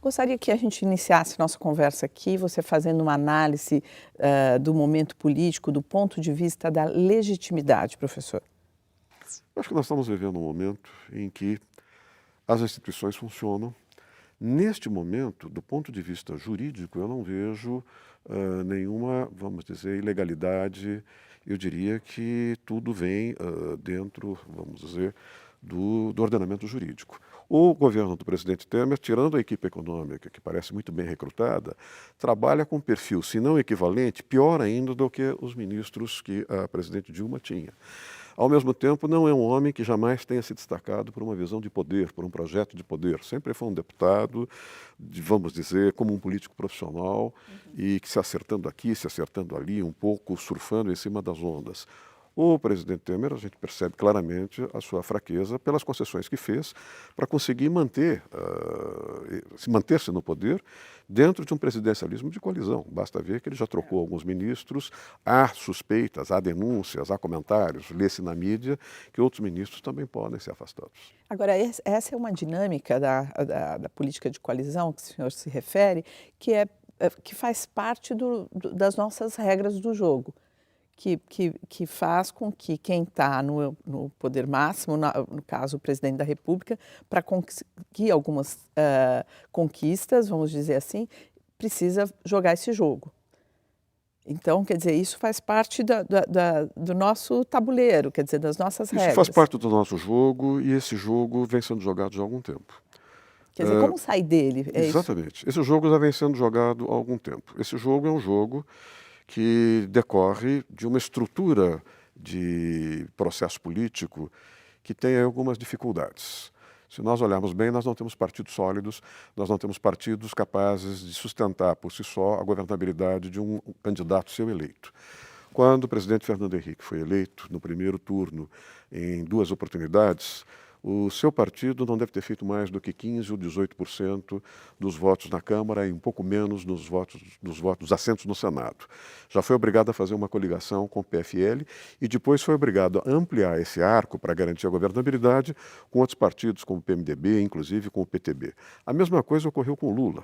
gostaria que a gente iniciasse nossa conversa aqui, você fazendo uma análise do momento político, do ponto de vista da legitimidade, professor. Eu acho que nós estamos vivendo um momento em que as instituições funcionam. Neste momento, do ponto de vista jurídico, eu não vejo nenhuma, vamos dizer, ilegalidade. Eu diria que tudo vem dentro, vamos dizer, do ordenamento jurídico. O governo do presidente Temer, tirando a equipe econômica, que parece muito bem recrutada, trabalha com um perfil, se não equivalente, pior ainda do que os ministros que a presidente Dilma tinha. Ao mesmo tempo, não é um homem que jamais tenha se destacado por uma visão de poder, por um projeto de poder. Sempre foi um deputado, vamos dizer, como um político profissional e que se acertando aqui, se acertando ali, um pouco surfando em cima das ondas. O presidente Temer, a gente percebe claramente a sua fraqueza pelas concessões que fez para conseguir manter-se no poder dentro de um presidencialismo de coalizão. Basta ver que ele já trocou alguns ministros, há suspeitas, há denúncias, há comentários, lê-se na mídia que outros ministros também podem ser afastados. Agora, essa é uma dinâmica da política de coalizão que o senhor se refere, que faz parte das nossas regras do jogo. Que faz com que quem está no poder máximo, no caso o presidente da República, para conseguir algumas conquistas, vamos dizer assim, precisa jogar esse jogo. Então, quer dizer, isso faz parte do nosso tabuleiro, quer dizer, das nossas regras. Isso faz parte do nosso jogo e esse jogo vem sendo jogado já há algum tempo. Quer dizer, como sair dele? Exatamente. Esse jogo já vem sendo jogado há algum tempo. Esse jogo é um jogo que decorre de uma estrutura de processo político que tem algumas dificuldades. Se nós olharmos bem, nós não temos partidos sólidos, nós não temos partidos capazes de sustentar por si só a governabilidade de um candidato seu eleito. Quando o presidente Fernando Henrique foi eleito no primeiro turno em 2 oportunidades, o seu partido não deve ter feito mais do que 15% ou 18% dos votos na Câmara e um pouco menos dos assentos no Senado. Já foi obrigado a fazer uma coligação com o PFL e depois foi obrigado a ampliar esse arco para garantir a governabilidade com outros partidos, como o PMDB, inclusive com o PTB. A mesma coisa ocorreu com o Lula.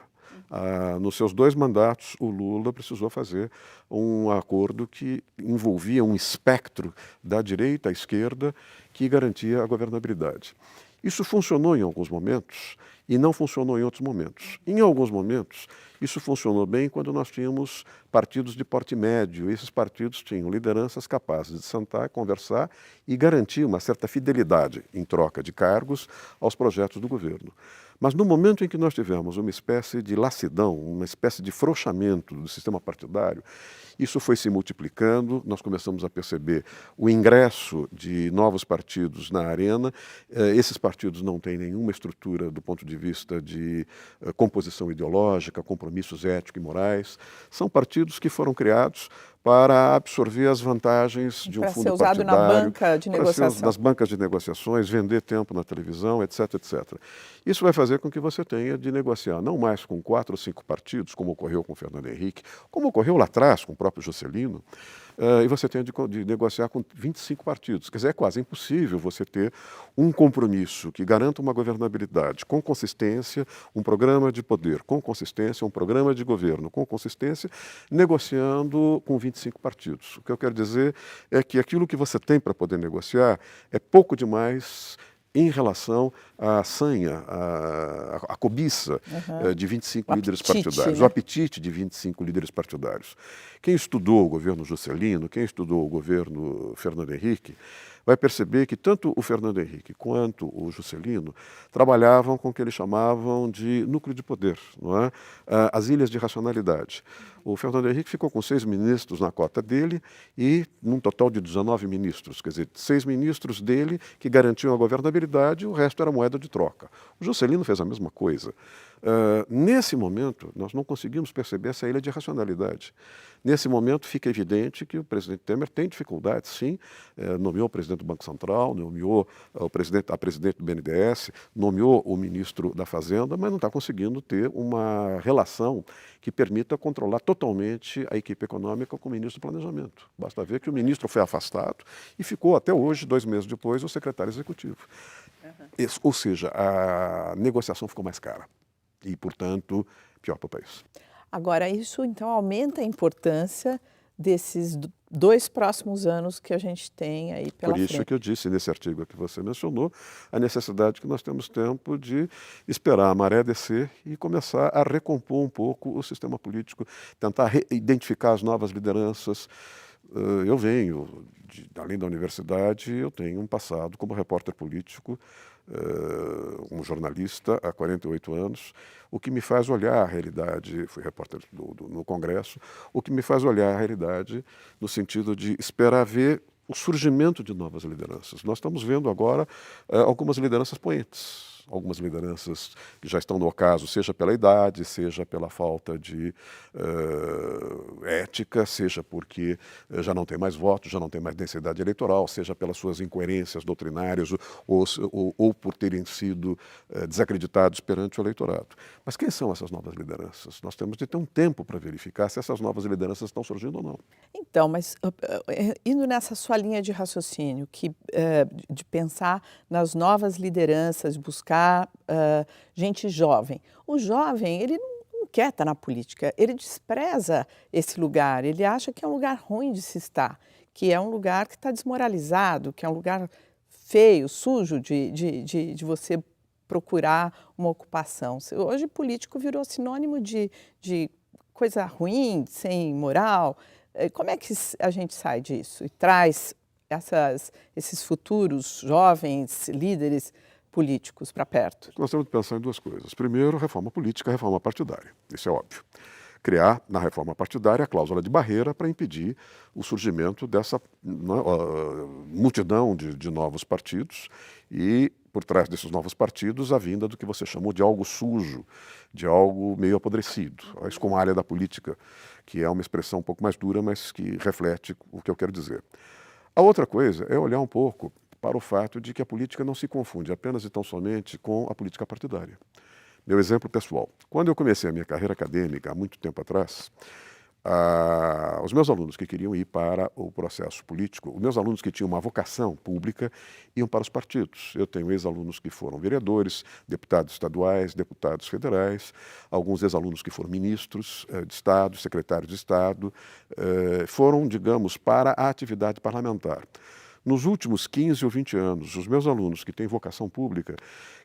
Nos seus 2 mandatos, o Lula precisou fazer um acordo que envolvia um espectro da direita à esquerda que garantia a governabilidade. Isso funcionou em alguns momentos e não funcionou em outros momentos. Em alguns momentos, isso funcionou bem quando nós tínhamos partidos de porte médio. Esses partidos tinham lideranças capazes de sentar, conversar e garantir uma certa fidelidade em troca de cargos aos projetos do governo. Mas no momento em que nós tivemos uma espécie de lassidão, uma espécie de frouxamento do sistema partidário, isso foi se multiplicando, nós começamos a perceber o ingresso de novos partidos na arena. Esses partidos não têm nenhuma estrutura do ponto de vista de composição ideológica, compromissos éticos e morais. São partidos que foram criados para absorver as vantagens de um fundo partidário, para ser usado na banca de negociação. nas bancas de negociações, vender tempo na televisão, etc, etc. Isso vai fazer com que você tenha de negociar não mais com 4 ou 5 partidos, como ocorreu com o Fernando Henrique, como ocorreu lá atrás com o próprio Juscelino, e você tem de negociar com 25 partidos. Quer dizer, é quase impossível você ter um compromisso que garanta uma governabilidade com consistência, um programa de poder com consistência, um programa de governo com consistência, negociando com 25 partidos. O que eu quero dizer é que aquilo que você tem para poder negociar é pouco demais em relação à sanha, à cobiça de 25 líderes partidários, o apetite de 25 líderes partidários. Quem estudou o governo Juscelino, quem estudou o governo Fernando Henrique, vai perceber que tanto o Fernando Henrique quanto o Juscelino trabalhavam com o que eles chamavam de núcleo de poder, não é? As ilhas de racionalidade. O Fernando Henrique ficou com 6 ministros na cota dele e num total de 19 ministros, quer dizer, 6 ministros dele que garantiam a governabilidade e o resto era moeda de troca. O Juscelino fez a mesma coisa. Nesse momento, nós não conseguimos perceber essa ilha de racionalidade. Nesse momento, fica evidente que o presidente Temer tem dificuldades, sim, nomeou o presidente do Banco Central, nomeou a presidente do BNDES, nomeou o ministro da Fazenda, mas não está conseguindo ter uma relação que permita controlar totalmente a equipe econômica com o ministro do Planejamento. Basta ver que o ministro foi afastado e ficou até hoje, 2 meses depois, o secretário executivo. Ou seja, a negociação ficou mais cara. e, portanto, pior para o país. Agora, isso então aumenta a importância desses 2 próximos anos que a gente tem aí Por pela isso frente. que eu disse nesse artigo que você mencionou, a necessidade que nós temos tempo de esperar a maré descer e começar a recompor um pouco o sistema político, tentar identificar as novas lideranças. Eu venho, além da universidade, eu tenho um passado como repórter político, um jornalista há 48 anos, o que me faz olhar a realidade, fui repórter no Congresso, o que me faz olhar a realidade no sentido de esperar ver o surgimento de novas lideranças. Nós estamos vendo agora algumas lideranças poentes, algumas lideranças que já estão no ocaso, seja pela idade, seja pela falta de ética, seja porque já não tem mais votos, já não tem mais densidade eleitoral, seja pelas suas incoerências doutrinárias ou por terem sido desacreditados perante o eleitorado. Mas quem são essas novas lideranças? Nós temos de ter um tempo para verificar se essas novas lideranças estão surgindo ou não. Então, mas indo nessa sua linha de raciocínio, de pensar nas novas lideranças, buscar gente jovem. O jovem, ele não quer estar na política, ele despreza esse lugar, ele acha que é um lugar ruim de se estar, que é um lugar que está desmoralizado, que é um lugar feio, sujo de você procurar uma ocupação. Hoje, político virou sinônimo de coisa ruim, sem moral. Como é que a gente sai disso e traz esses futuros jovens líderes políticos para perto? Nós temos que pensar em duas coisas. Primeiro, reforma política, reforma partidária. Isso é óbvio. Criar, na reforma partidária, a cláusula de barreira para impedir o surgimento dessa multidão de novos partidos e, por trás desses novos partidos, a vinda do que você chamou de algo sujo, de algo meio apodrecido, a escumalha da política, que é uma expressão um pouco mais dura, mas que reflete o que eu quero dizer. A outra coisa é olhar um pouco para o fato de que a política não se confunde apenas e tão somente com a política partidária. Meu exemplo pessoal. Quando eu comecei a minha carreira acadêmica, há muito tempo atrás, os meus alunos que queriam ir para o processo político, os meus alunos que tinham uma vocação pública, iam para os partidos. Eu tenho ex-alunos que foram vereadores, deputados estaduais, deputados federais, alguns ex-alunos que foram ministros de Estado, secretários de Estado, foram, digamos, para a atividade parlamentar. Nos últimos 15 ou 20 anos, os meus alunos que têm vocação pública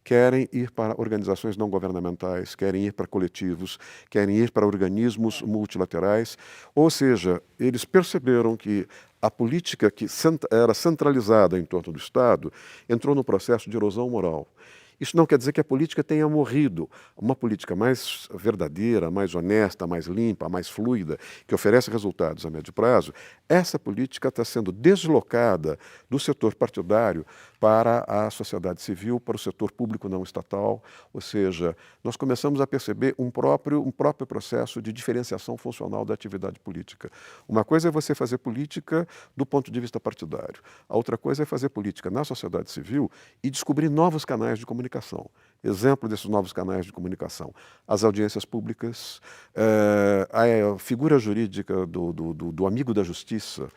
querem ir para organizações não governamentais, querem ir para coletivos, querem ir para organismos multilaterais, ou seja, eles perceberam que a política que era centralizada em torno do Estado entrou no processo de erosão moral. Isso não quer dizer que a política tenha morrido. Uma política mais verdadeira, mais honesta, mais limpa, mais fluida, que oferece resultados a médio prazo, essa política está sendo deslocada do setor partidário para a sociedade civil, para o setor público não estatal, ou seja, nós começamos a perceber um próprio processo de diferenciação funcional da atividade política. Uma coisa é você fazer política do ponto de vista partidário, a outra coisa é fazer política na sociedade civil e descobrir novos canais de comunicação. Exemplo desses novos canais de comunicação, as audiências públicas, a figura jurídica do amigo da justiça,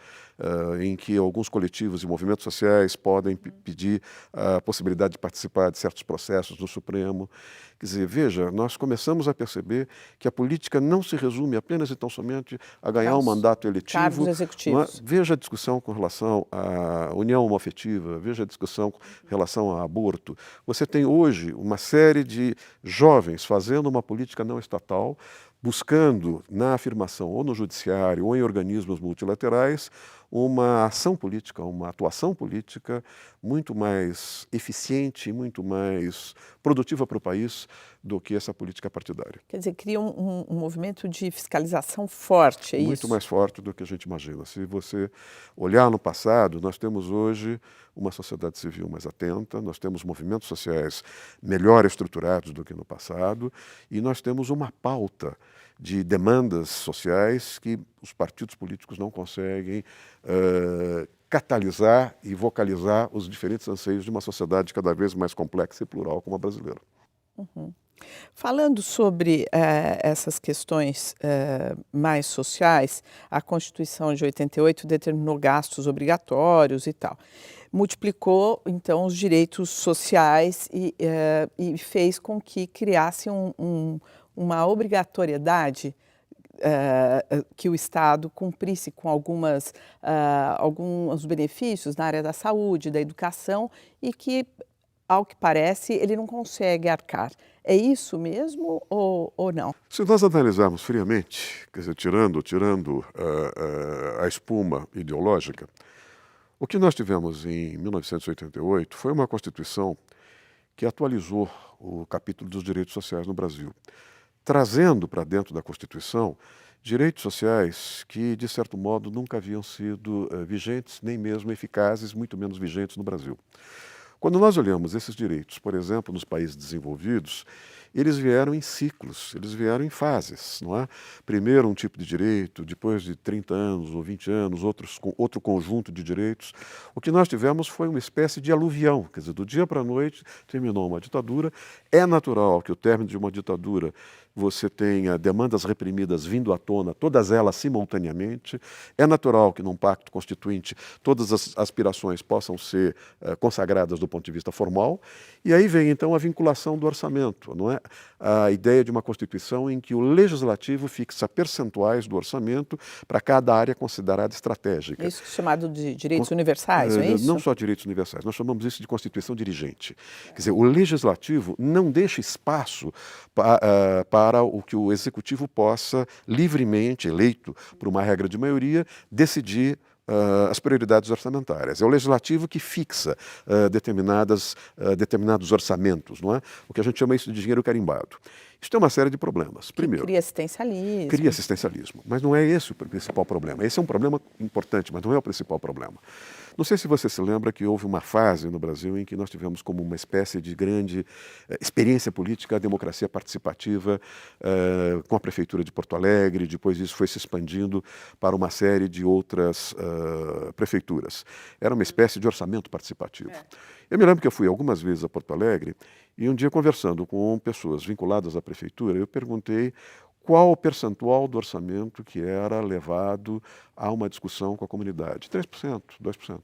em que alguns coletivos e movimentos sociais podem pedir a possibilidade de participar de certos processos no Supremo. Quer dizer, veja, nós começamos a perceber que a política não se resume apenas e tão somente a ganhar um mandato eletivo. Cargos executivos. Veja a discussão com relação à união homoafetiva, veja a discussão com relação ao aborto. Você tem hoje uma série de jovens fazendo uma política não estatal, buscando na afirmação ou no judiciário ou em organismos multilaterais uma ação política, uma atuação política muito mais eficiente, muito mais produtiva para o país do que essa política partidária. Quer dizer, cria um movimento de fiscalização forte, é isso? Muito mais forte do que a gente imagina. Se você olhar no passado, nós temos hoje uma sociedade civil mais atenta, nós temos movimentos sociais melhor estruturados do que no passado e nós temos uma pauta de demandas sociais que os partidos políticos não conseguem catalisar e vocalizar os diferentes anseios de uma sociedade cada vez mais complexa e plural como a brasileira. Falando sobre essas questões mais sociais, a Constituição de 88 determinou gastos obrigatórios e tal. Multiplicou, então, os direitos sociais e fez com que criasse uma obrigatoriedade que o Estado cumprisse com alguns benefícios na área da saúde, da educação, e que, ao que parece, ele não consegue arcar. É isso mesmo ou não? Se nós analisarmos friamente, quer dizer, tirando a espuma ideológica, o que nós tivemos em 1988 foi uma Constituição que atualizou o capítulo dos direitos sociais no Brasil, trazendo para dentro da Constituição direitos sociais que, de certo modo, nunca haviam sido vigentes, nem mesmo eficazes, muito menos vigentes no Brasil. Quando nós olhamos esses direitos, por exemplo, nos países desenvolvidos, eles vieram em ciclos, eles vieram em fases, não é? Primeiro um tipo de direito, depois de 30 anos ou 20 anos, outro conjunto de direitos. O que nós tivemos foi uma espécie de aluvião, quer dizer, do dia para a noite terminou uma ditadura. É natural que o término de uma ditadura você tenha demandas reprimidas vindo à tona, todas elas simultaneamente. É natural que num pacto constituinte todas as aspirações possam ser consagradas do ponto de vista formal. E aí vem então a vinculação do orçamento, não é? A ideia de uma Constituição em que o Legislativo fixa percentuais do orçamento para cada área considerada estratégica. Isso chamado de direitos universais, não é isso? Não só direitos universais, nós chamamos isso de Constituição dirigente. Quer dizer, o Legislativo não deixa espaço para o que o Executivo possa, livremente, eleito por uma regra de maioria, decidir as prioridades orçamentárias. É o Legislativo que fixa determinados orçamentos, não é? O que a gente chama isso de dinheiro carimbado. Isso tem uma série de problemas. Primeiro, cria assistencialismo. Cria assistencialismo, mas não é esse o principal problema. Esse é um problema importante, mas não é o principal problema. Não sei se você se lembra que houve uma fase no Brasil em que nós tivemos como uma espécie de grande experiência política a democracia participativa com a Prefeitura de Porto Alegre, depois isso foi se expandindo para uma série de outras prefeituras. Era uma espécie de orçamento participativo. Eu me lembro que eu fui algumas vezes a Porto Alegre e um dia conversando com pessoas vinculadas à Prefeitura, eu perguntei qual o percentual do orçamento que era levado a uma discussão com a comunidade. 3%, 2%.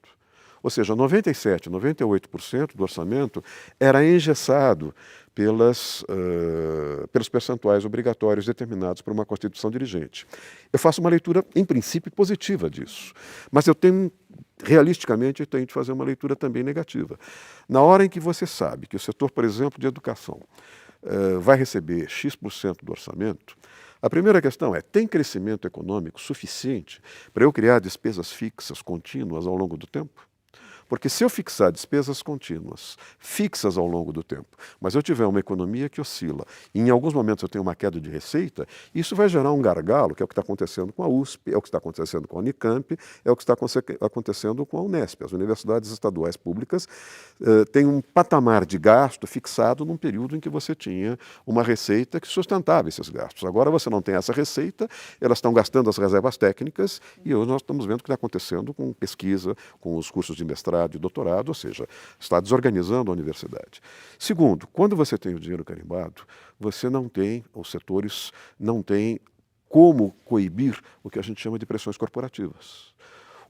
Ou seja, 97%, 98% do orçamento era engessado pelos percentuais obrigatórios determinados por uma Constituição dirigente. Eu faço uma leitura, em princípio, positiva disso, mas realisticamente, eu tenho de fazer uma leitura também negativa. Na hora em que você sabe que o setor, por exemplo, de educação, vai receber X% do orçamento, a primeira questão é, tem crescimento econômico suficiente para eu criar despesas fixas, contínuas ao longo do tempo? Porque se eu fixar despesas contínuas, fixas ao longo do tempo, mas eu tiver uma economia que oscila, e em alguns momentos eu tenho uma queda de receita, isso vai gerar um gargalo, que é o que está acontecendo com a USP, é o que está acontecendo com a Unicamp, é o que está acontecendo com a Unesp. As universidades estaduais públicas têm um patamar de gasto fixado num período em que você tinha uma receita que sustentava esses gastos. Agora você não tem essa receita, elas estão gastando as reservas técnicas, e hoje nós estamos vendo o que está acontecendo com pesquisa, com os cursos de mestrado e doutorado, ou seja, está desorganizando a universidade. Segundo, quando você tem o dinheiro carimbado, você não tem, os setores não têm como coibir o que a gente chama de pressões corporativas.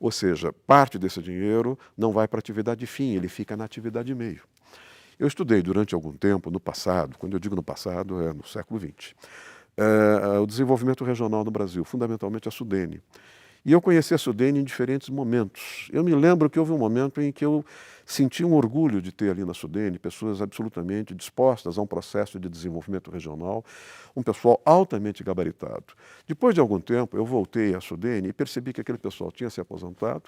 Ou seja, parte desse dinheiro não vai para a atividade fim, ele fica na atividade meio. Eu estudei durante algum tempo, no passado, quando eu digo no passado, é no século XX, o desenvolvimento regional no Brasil, fundamentalmente a Sudene. E eu conheci a Sudene em diferentes momentos. Eu me lembro que houve um momento em que eu senti um orgulho de ter ali na Sudene pessoas absolutamente dispostas a um processo de desenvolvimento regional, um pessoal altamente gabaritado. Depois de algum tempo, eu voltei à Sudene e percebi que aquele pessoal tinha se aposentado,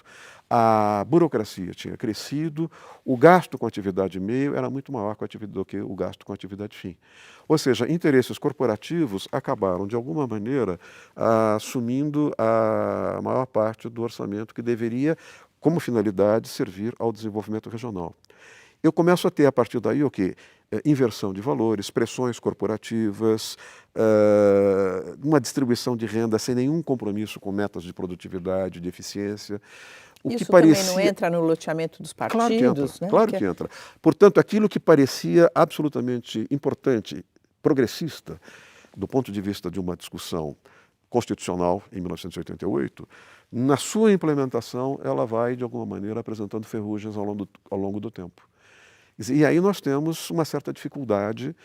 a burocracia tinha crescido, o gasto com atividade meio era muito maior do que o gasto com atividade fim. Ou seja, interesses corporativos acabaram, de alguma maneira, assumindo a maior parte do orçamento que deveria, como finalidade, servir ao desenvolvimento regional. Eu começo a ter, a partir daí, o quê? Inversão de valores, pressões corporativas, uma distribuição de renda sem nenhum compromisso com metas de produtividade, de eficiência. O que Isso parecia... também não entra no loteamento dos Claro que entra, partidos, né? claro que entra. Portanto, aquilo que parecia absolutamente importante, progressista, do ponto de vista de uma discussão constitucional em 1988, na sua implementação ela vai, de alguma maneira, apresentando ferrugens ao longo do tempo. E aí nós temos uma certa dificuldade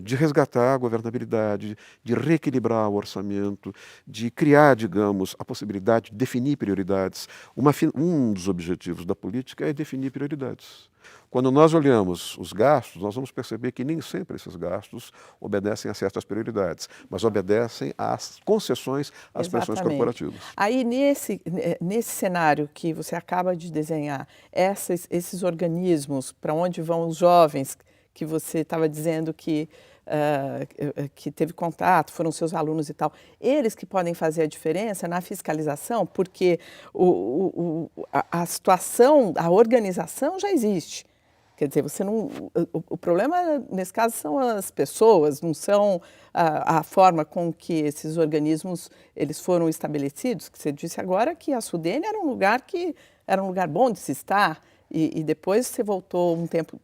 de resgatar a governabilidade, de reequilibrar o orçamento, de criar, digamos, a possibilidade de definir prioridades. Um dos objetivos da política é definir prioridades. Quando nós olhamos os gastos, nós vamos perceber que nem sempre esses gastos obedecem a certas prioridades, mas obedecem às concessões às pressões Exatamente. corporativas. Aí, nesse cenário que você acaba de desenhar, esses organismos, para onde vão os jovens, que você estava dizendo que teve contato, foram seus alunos e tal, eles que podem fazer a diferença na fiscalização, porque a situação, a organização já existe. Quer dizer, você não, o problema, nesse caso, são as pessoas, não são a forma com que esses organismos eles foram estabelecidos. Que você disse agora que a Sudene era um lugar bom de se estar, e depois você voltou um tempo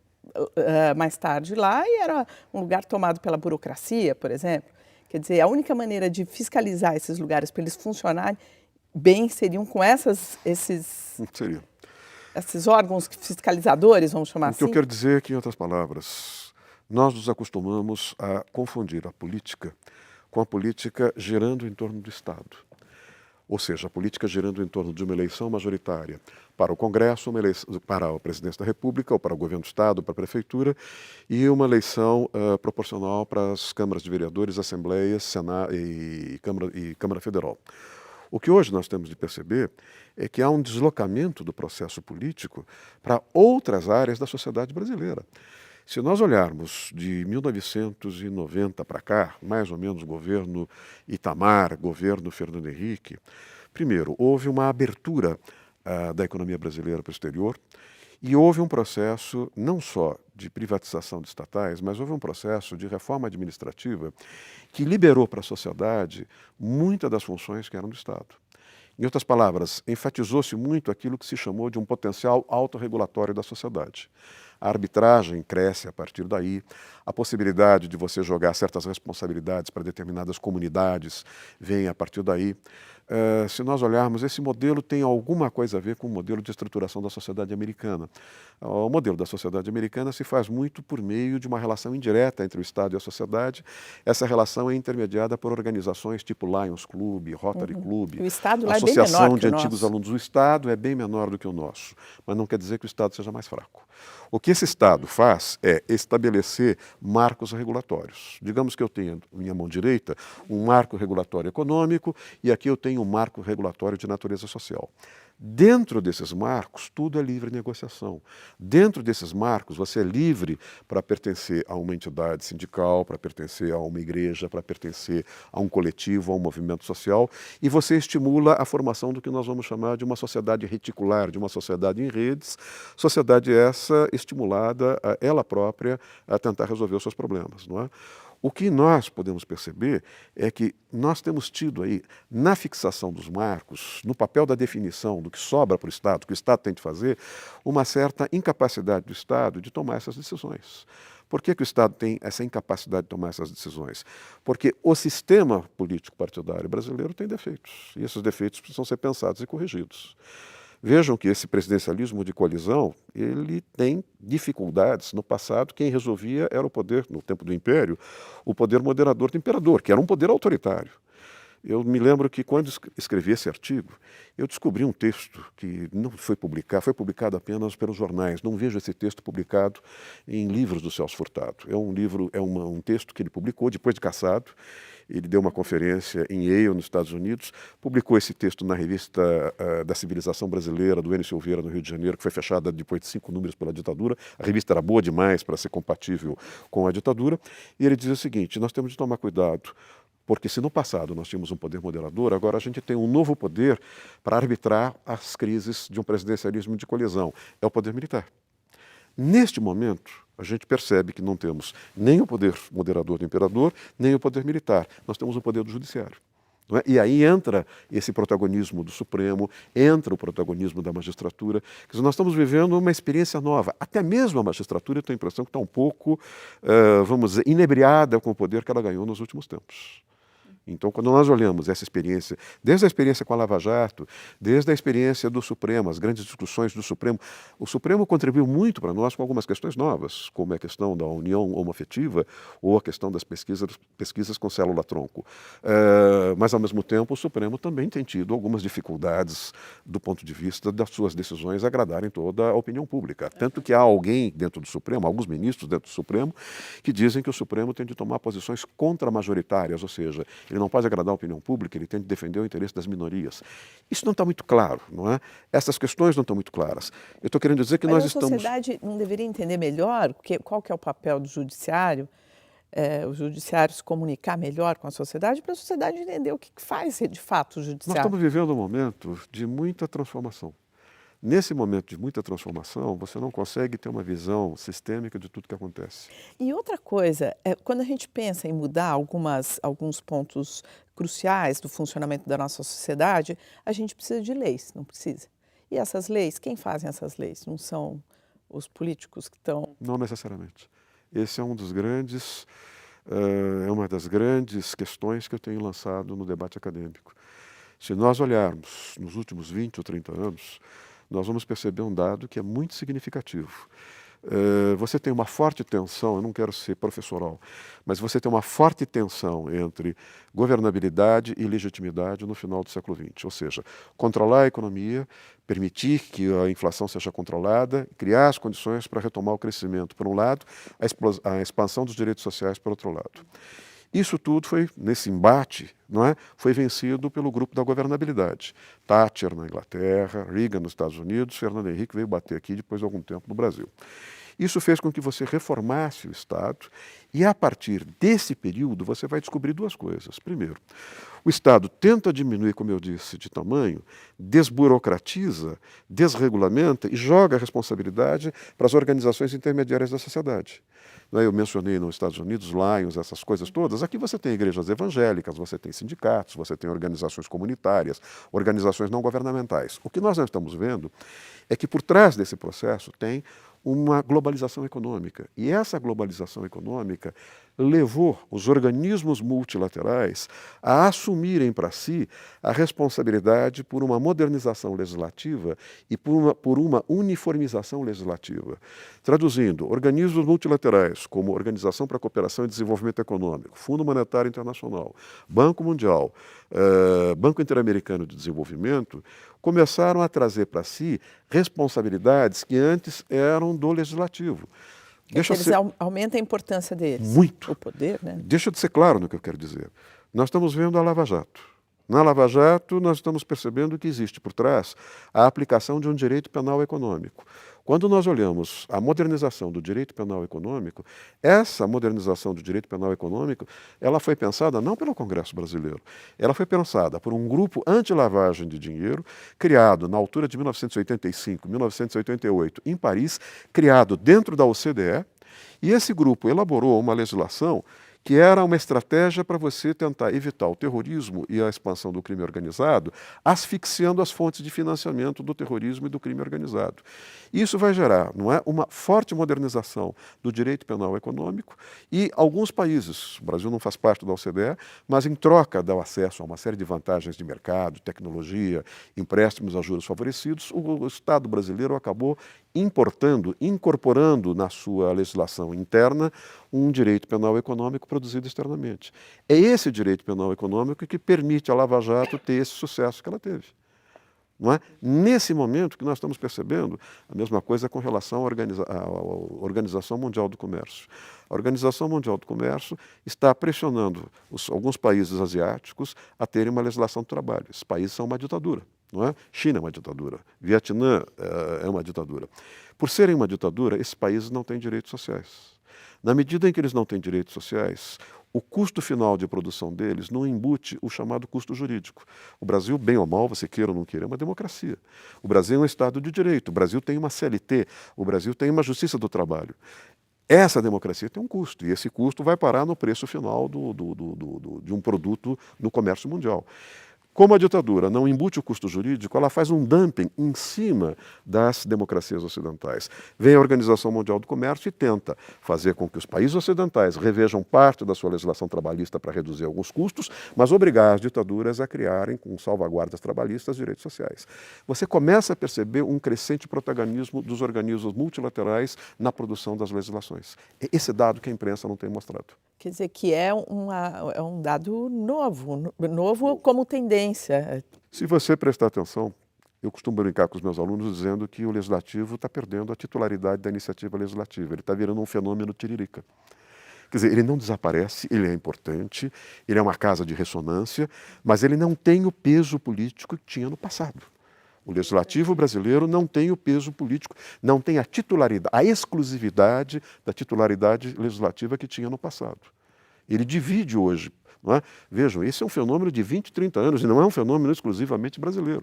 mais tarde lá e era um lugar tomado pela burocracia, por exemplo. Quer dizer, a única maneira de fiscalizar esses lugares para eles funcionarem bem seriam com esses órgãos fiscalizadores, vamos chamar assim? O que eu quero dizer é que, em outras palavras, nós nos acostumamos a confundir a política com a política girando em torno do Estado. Ou seja, a política girando em torno de uma eleição majoritária para o Congresso, uma eleição para a Presidência da República, ou para o Governo do Estado, para a Prefeitura, e uma eleição proporcional para as câmaras de vereadores, Assembleias, Senado e Câmara Federal. O que hoje nós temos de perceber é que há um deslocamento do processo político para outras áreas da sociedade brasileira. Se nós olharmos de 1990 para cá, mais ou menos governo Itamar, governo Fernando Henrique, primeiro, houve uma abertura da economia brasileira para o exterior e houve um processo não só de privatização de estatais, mas houve um processo de reforma administrativa que liberou para a sociedade muitas das funções que eram do Estado. Em outras palavras, enfatizou-se muito aquilo que se chamou de um potencial autorregulatório da sociedade. A arbitragem cresce a partir daí, a possibilidade de você jogar certas responsabilidades para determinadas comunidades vem a partir daí. Se nós olharmos, esse modelo tem alguma coisa a ver com o modelo de estruturação da sociedade americana. O modelo da sociedade americana se faz muito por meio de uma relação indireta entre o Estado e a sociedade. Essa relação é intermediada por organizações tipo Lions Club, Rotary Club, o Estado lá é bem Associação menor que de o Antigos nosso. Alunos. O Estado é bem menor do que o nosso, mas não quer dizer que o Estado seja mais fraco. O que esse Estado faz é estabelecer marcos regulatórios. Digamos que eu tenho, em minha mão direita, um marco regulatório econômico e aqui eu tenho um marco regulatório de natureza social. Dentro desses marcos, tudo é livre negociação. Dentro desses marcos, você é livre para pertencer a uma entidade sindical, para pertencer a uma igreja, para pertencer a um coletivo, a um movimento social, e você estimula a formação do que nós vamos chamar de uma sociedade reticular, de uma sociedade em redes, sociedade essa estimulada, ela própria, a tentar resolver os seus problemas, não é? O que nós podemos perceber é que nós temos tido aí, na fixação dos marcos, no papel da definição do que sobra para o Estado, que o Estado tem de fazer, uma certa incapacidade do Estado de tomar essas decisões. Por que o Estado tem essa incapacidade de tomar essas decisões? Porque o sistema político partidário brasileiro tem defeitos, e esses defeitos precisam ser pensados e corrigidos. Vejam que esse presidencialismo de coalizão, ele tem dificuldades. No passado, quem resolvia era o poder, no tempo do Império, o poder moderador do imperador, que era um poder autoritário. Eu me lembro que quando escrevi esse artigo, eu descobri um texto que não foi publicado apenas pelos jornais. Não vejo esse texto publicado em livros do Celso Furtado. É um texto que ele publicou depois de cassado. Ele deu uma conferência em Yale, nos Estados Unidos, publicou esse texto na revista da Civilização Brasileira, do Enio Silveira, no Rio de Janeiro, que foi fechada depois de 5 números pela ditadura. A revista era boa demais para ser compatível com a ditadura. E ele dizia o seguinte: nós temos de tomar cuidado, porque se no passado nós tínhamos um poder moderador, agora a gente tem um novo poder para arbitrar as crises de um presidencialismo de coalizão. É o poder militar. Neste momento, a gente percebe que não temos nem o poder moderador do imperador, nem o poder militar. Nós temos o poder do judiciário. não é? E aí entra esse protagonismo do Supremo, entra o protagonismo da magistratura. Quer dizer, nós estamos vivendo uma experiência nova. Até mesmo a magistratura, eu tenho a impressão que está um pouco, vamos dizer, inebriada com o poder que ela ganhou nos últimos tempos. Então, quando nós olhamos essa experiência, desde a experiência com a Lava Jato, desde a experiência do Supremo, as grandes discussões do Supremo, o Supremo contribuiu muito para nós com algumas questões novas, como a questão da união homoafetiva ou a questão das pesquisas com célula-tronco. Mas, ao mesmo tempo, o Supremo também tem tido algumas dificuldades do ponto de vista das suas decisões agradarem toda a opinião pública. Tanto que há alguém dentro do Supremo, alguns ministros dentro do Supremo, que dizem que o Supremo tem de tomar posições contra-majoritárias, ou seja, ele não pode agradar a opinião pública, ele tem de defender o interesse das minorias. Isso não está muito claro, não é? Essas questões não estão muito claras. Eu estou querendo dizer que Mas nós a estamos... sociedade não deveria entender melhor qual que é o papel do judiciário, o judiciário se comunicar melhor com a sociedade, para a sociedade entender o que faz de fato o Nós judiciário. estamos vivendo um momento de muita transformação. Nesse momento de muita transformação, você não consegue ter uma visão sistêmica de tudo que acontece. E outra coisa, quando a gente pensa em mudar alguns pontos cruciais do funcionamento da nossa sociedade, a gente precisa de leis, não precisa? E essas leis, quem fazem essas leis? Não são os políticos que estão... Não necessariamente. Esse é é uma das grandes questões que eu tenho lançado no debate acadêmico. Se nós olharmos nos últimos 20 ou 30 anos, nós vamos perceber um dado que é muito significativo. Você tem uma forte tensão, eu não quero ser professoral, mas você tem uma forte tensão entre governabilidade e legitimidade no final do século XX. Ou seja, controlar a economia, permitir que a inflação seja controlada, criar as condições para retomar o crescimento, por um lado, a expansão dos direitos sociais, por outro lado. Isso tudo foi, nesse embate, não é, foi vencido pelo grupo da governabilidade. Thatcher na Inglaterra, Reagan nos Estados Unidos, Fernando Henrique veio bater aqui depois de algum tempo no Brasil. Isso fez com que você reformasse o Estado e, a partir desse período, você vai descobrir duas coisas. Primeiro, o Estado tenta diminuir, como eu disse, de tamanho, desburocratiza, desregulamenta e joga a responsabilidade para as organizações intermediárias da sociedade. Eu mencionei nos Estados Unidos, Lions, essas coisas todas. Aqui você tem igrejas evangélicas, você tem sindicatos, você tem organizações comunitárias, organizações não governamentais. O que nós estamos vendo é que por trás desse processo tem uma globalização econômica. E essa globalização econômica levou os organismos multilaterais a assumirem para si a responsabilidade por uma modernização legislativa e por uma uniformização legislativa. Traduzindo, organismos multilaterais como Organização para a Cooperação e Desenvolvimento Econômico, Fundo Monetário Internacional, Banco Mundial, Banco Interamericano de Desenvolvimento, começaram a trazer para si responsabilidades que antes eram do legislativo. Aumenta a importância deles. Muito. O poder, né? Deixa de ser claro no que eu quero dizer. Nós estamos vendo a Lava Jato. Na Lava Jato, nós estamos percebendo que existe por trás a aplicação de um direito penal econômico. Quando nós olhamos a modernização do direito penal econômico, essa modernização do direito penal econômico, ela foi pensada não pelo Congresso brasileiro, ela foi pensada por um grupo anti-lavagem de dinheiro, criado na altura de 1985, 1988, em Paris, criado dentro da OCDE, e esse grupo elaborou uma legislação que era uma estratégia para você tentar evitar o terrorismo e a expansão do crime organizado, asfixiando as fontes de financiamento do terrorismo e do crime organizado. Isso vai gerar, não é, uma forte modernização do direito penal econômico e alguns países, o Brasil não faz parte da OCDE, mas em troca do acesso a uma série de vantagens de mercado, tecnologia, empréstimos a juros favorecidos, o Estado brasileiro acabou incorporando na sua legislação interna um direito penal econômico produzido externamente. É esse direito penal econômico que permite à Lava Jato ter esse sucesso que ela teve. Não é? Nesse momento que nós estamos percebendo a mesma coisa com relação à Organização Mundial do Comércio. A Organização Mundial do Comércio está pressionando alguns países asiáticos a terem uma legislação do trabalho. Esses países são uma ditadura. Não é? China é uma ditadura, Vietnã é uma ditadura. Por serem uma ditadura, esses países não têm direitos sociais. Na medida em que eles não têm direitos sociais, o custo final de produção deles não embute o chamado custo jurídico. O Brasil, bem ou mal, você queira ou não queira, é uma democracia. O Brasil é um Estado de direito, o Brasil tem uma CLT, o Brasil tem uma justiça do trabalho. Essa democracia tem um custo, e esse custo vai parar no preço final de um produto no comércio mundial. Como a ditadura não embute o custo jurídico, ela faz um dumping em cima das democracias ocidentais. Vem a Organização Mundial do Comércio e tenta fazer com que os países ocidentais revejam parte da sua legislação trabalhista para reduzir alguns custos, mas obrigar as ditaduras a criarem, com salvaguardas trabalhistas, direitos sociais. Você começa a perceber um crescente protagonismo dos organismos multilaterais na produção das legislações. Esse dado que a imprensa não tem mostrado. Quer dizer que é um dado novo como tendência. Se você prestar atenção, eu costumo brincar com os meus alunos dizendo que o legislativo está perdendo a titularidade da iniciativa legislativa. Ele está virando um fenômeno tiririca. Quer dizer, ele não desaparece, ele é importante, ele é uma casa de ressonância, mas ele não tem o peso político que tinha no passado. O legislativo brasileiro não tem o peso político, não tem a titularidade, a exclusividade da titularidade legislativa que tinha no passado. Ele divide hoje. Não é? Vejam, esse é um fenômeno de 20, 30 anos e não é um fenômeno exclusivamente brasileiro.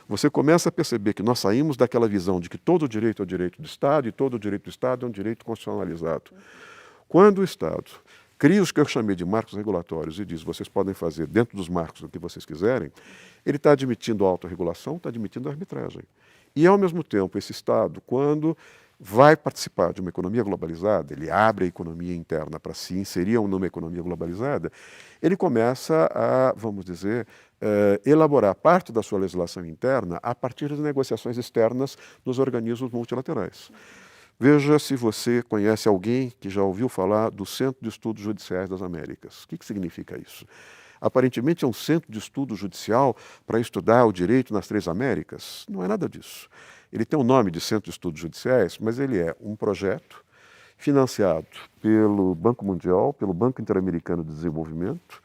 Você começa a perceber que nós saímos daquela visão de que todo direito é o direito do Estado e todo direito do Estado é um direito constitucionalizado. Quando o Estado cria os que eu chamei de marcos regulatórios e diz vocês podem fazer dentro dos marcos o que vocês quiserem, ele está admitindo a autorregulação, está admitindo a arbitragem. E, ao mesmo tempo, esse Estado, quando vai participar de uma economia globalizada, ele abre a economia interna para se inserir numa economia globalizada, ele começa a, vamos dizer, elaborar parte da sua legislação interna a partir das negociações externas nos organismos multilaterais. Veja se você conhece alguém que já ouviu falar do Centro de Estudos Judiciais das Américas. O que significa isso? Aparentemente é um centro de estudo judicial para estudar o direito nas três Américas. Não é nada disso. Ele tem o nome de Centro de Estudos Judiciais, mas ele é um projeto financiado pelo Banco Mundial, pelo Banco Interamericano de Desenvolvimento,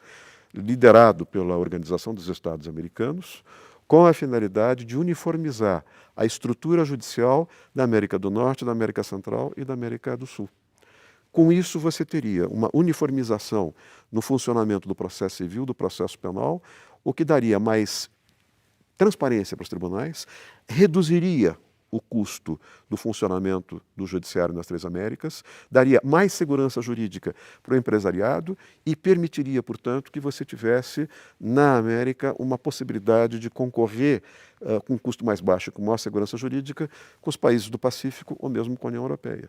liderado pela Organização dos Estados Americanos, com a finalidade de uniformizar a estrutura judicial da América do Norte, da América Central e da América do Sul. Com isso, você teria uma uniformização no funcionamento do processo civil, do processo penal, o que daria mais transparência para os tribunais, reduziria o custo do funcionamento do judiciário nas três Américas, daria mais segurança jurídica para o empresariado e permitiria, portanto, que você tivesse na América uma possibilidade de concorrer com um custo mais baixo, com maior segurança jurídica, com os países do Pacífico ou mesmo com a União Europeia.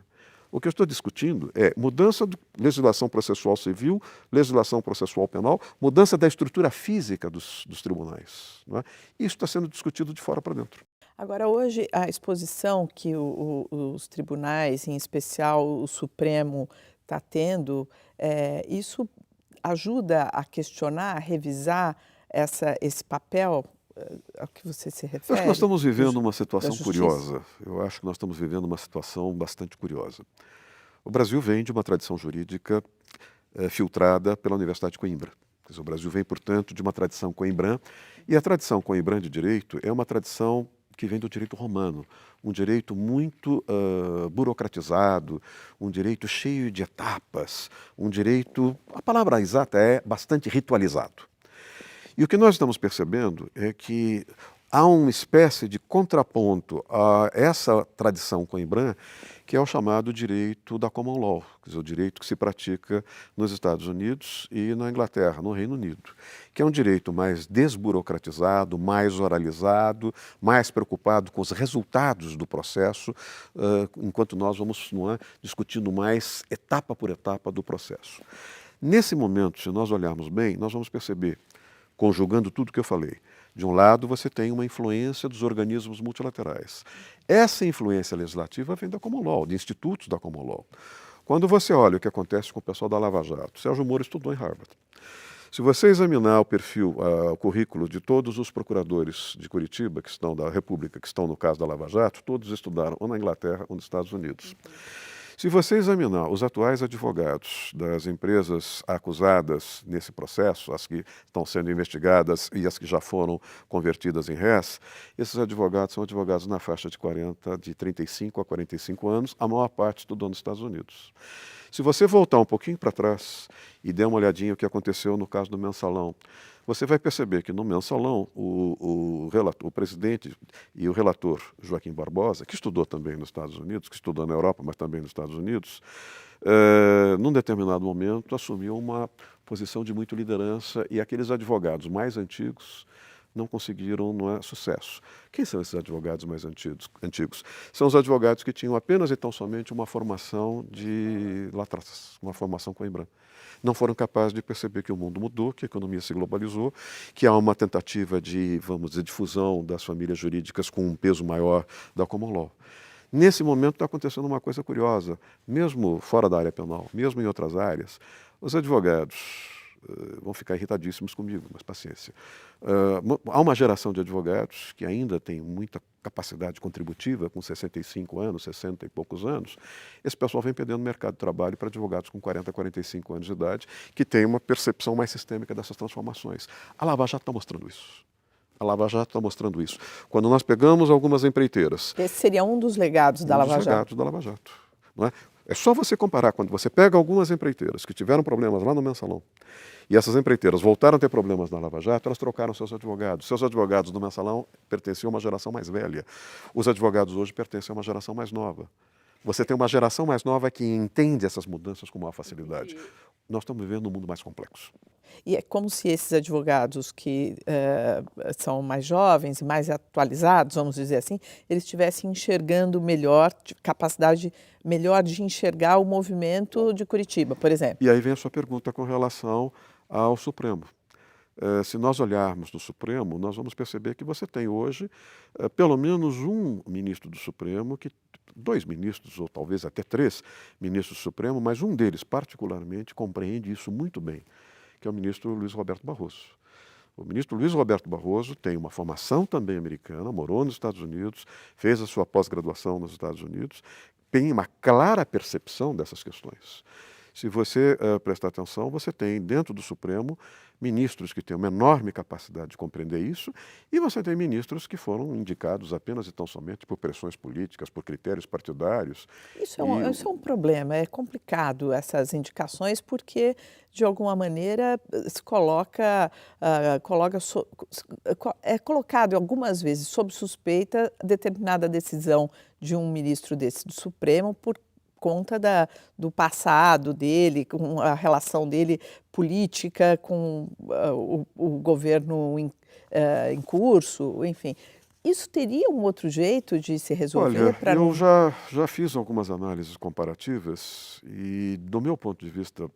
O que eu estou discutindo é mudança de legislação processual civil, legislação processual penal, mudança da estrutura física dos tribunais. Não é? Isso está sendo discutido de fora para dentro. Agora, hoje, a exposição que os tribunais, em especial o Supremo, está tendo, isso ajuda a questionar, a revisar esse papel ao que você se Eu acho refere? que nós estamos vivendo uma situação justiça? curiosa. Eu acho que nós estamos vivendo uma situação bastante curiosa. O Brasil vem de uma tradição jurídica filtrada pela Universidade de Coimbra. Quer dizer, o Brasil vem, portanto, de uma tradição coimbrã, e a tradição coimbrã de direito é uma tradição que vem do direito romano, um direito muito burocratizado, um direito cheio de etapas, um direito, a palavra exata é bastante ritualizado. E o que nós estamos percebendo é que há uma espécie de contraponto a essa tradição coimbrã, que é o chamado direito da common law, quer dizer, o direito que se pratica nos Estados Unidos e na Inglaterra, no Reino Unido, que é um direito mais desburocratizado, mais oralizado, mais preocupado com os resultados do processo, enquanto nós vamos discutindo mais etapa por etapa do processo. Nesse momento, se nós olharmos bem, nós vamos perceber, conjugando tudo que eu falei, de um lado você tem uma influência dos organismos multilaterais. Essa influência legislativa vem da common law, de institutos da common law. Quando você olha o que acontece com o pessoal da Lava Jato, Sérgio Moro estudou em Harvard. Se você examinar o perfil, o currículo de todos os procuradores de Curitiba, que estão da República, que estão no caso da Lava Jato, todos estudaram ou na Inglaterra ou nos Estados Unidos. Se você examinar os atuais advogados das empresas acusadas nesse processo, as que estão sendo investigadas e as que já foram convertidas em réis, esses advogados são advogados na faixa de 35 a 45 anos, a maior parte estudou nos Estados Unidos. Se você voltar um pouquinho para trás e der uma olhadinha no que aconteceu no caso do Mensalão, você vai perceber que no mensalão o presidente e o relator Joaquim Barbosa, que estudou também nos Estados Unidos, que estudou na Europa, mas também nos Estados Unidos, num determinado momento assumiu uma posição de muita liderança e aqueles advogados mais antigos não conseguiram, não é, sucesso. Quem são esses advogados mais antigos? São os advogados que tinham apenas e tão somente uma formação lá atrás, uma formação coimbra. Não foram capazes de perceber que o mundo mudou, que a economia se globalizou, que há uma tentativa de, vamos dizer, difusão das famílias jurídicas com um peso maior da common law. Nesse momento está acontecendo uma coisa curiosa, mesmo fora da área penal, mesmo em outras áreas, os advogados vão ficar irritadíssimos comigo, mas paciência. Há uma geração de advogados que ainda tem muita capacidade contributiva, com 65 anos, 60 e poucos anos. Esse pessoal vem perdendo mercado de trabalho para advogados com 40, 45 anos de idade, que têm uma percepção mais sistêmica dessas transformações. A Lava Jato está mostrando isso. A Lava Jato está mostrando isso. Quando nós pegamos algumas empreiteiras... Esse seria um dos legados da Lava Jato. Um dos legados da Lava Jato. Não é? É só você comparar, quando você pega algumas empreiteiras que tiveram problemas lá no mensalão, e essas empreiteiras voltaram a ter problemas na Lava Jato, elas trocaram seus advogados. Seus advogados do mensalão pertenciam a uma geração mais velha. Os advogados hoje pertencem a uma geração mais nova. Você tem uma geração mais nova que entende essas mudanças com maior facilidade. Nós estamos vivendo um mundo mais complexo. E é como se esses advogados que são mais jovens e mais atualizados, vamos dizer assim, eles estivessem enxergando melhor, capacidade melhor de enxergar o movimento de Curitiba, por exemplo. E aí vem a sua pergunta com relação ao Supremo. Se nós olharmos no Supremo, nós vamos perceber que você tem hoje pelo menos um ministro do Supremo, dois ministros, ou talvez até três ministros do Supremo, mas um deles particularmente compreende isso muito bem, que é o ministro Luiz Roberto Barroso. O ministro Luiz Roberto Barroso tem uma formação também americana, morou nos Estados Unidos, fez a sua pós-graduação nos Estados Unidos, tem uma clara percepção dessas questões. Se você prestar atenção, você tem dentro do Supremo ministros que têm uma enorme capacidade de compreender isso e você tem ministros que foram indicados apenas e tão somente por pressões políticas, por critérios partidários. Isso é um problema, é complicado essas indicações porque, de alguma maneira, se é colocado algumas vezes sob suspeita determinada decisão de um ministro desse do Supremo por conta do passado dele, com a relação dele política com o governo em curso, enfim. Isso teria um outro jeito de se resolver? Olha, eu já fiz algumas análises comparativas e, do meu ponto de vista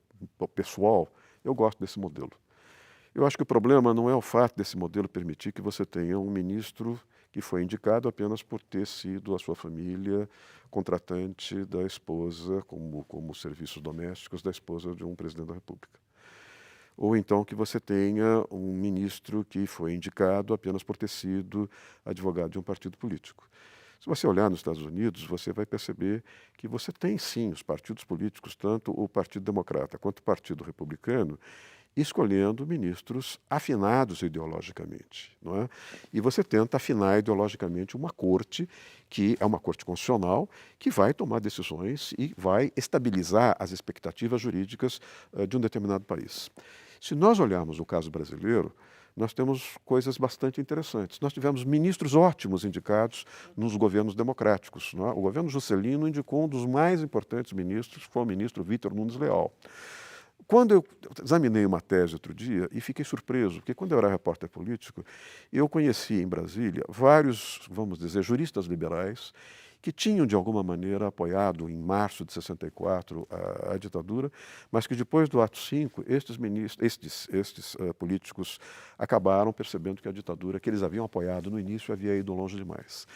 pessoal, eu gosto desse modelo. Eu acho que o problema não é o fato desse modelo permitir que você tenha um ministro que foi indicado apenas por ter sido a sua família contratante da esposa, como serviços domésticos da esposa de um presidente da República. Ou então que você tenha um ministro que foi indicado apenas por ter sido advogado de um partido político. Se você olhar nos Estados Unidos, você vai perceber que você tem sim os partidos políticos, tanto o Partido Democrata quanto o Partido Republicano, escolhendo ministros afinados ideologicamente, não é? E você tenta afinar ideologicamente uma corte, que é uma corte constitucional, que vai tomar decisões e vai estabilizar as expectativas jurídicas de um determinado país. Se nós olharmos o caso brasileiro, nós temos coisas bastante interessantes. Nós tivemos ministros ótimos indicados nos governos democráticos, não é? O governo Juscelino indicou um dos mais importantes ministros, que foi o ministro Vítor Nunes Leal. Quando eu examinei uma tese outro dia e fiquei surpreso, porque quando eu era repórter político, eu conheci em Brasília vários, vamos dizer, juristas liberais que tinham, de alguma maneira, apoiado em março de 64 a ditadura, mas que depois do ato 5, estes políticos acabaram percebendo que a ditadura que eles haviam apoiado no início havia ido longe demais.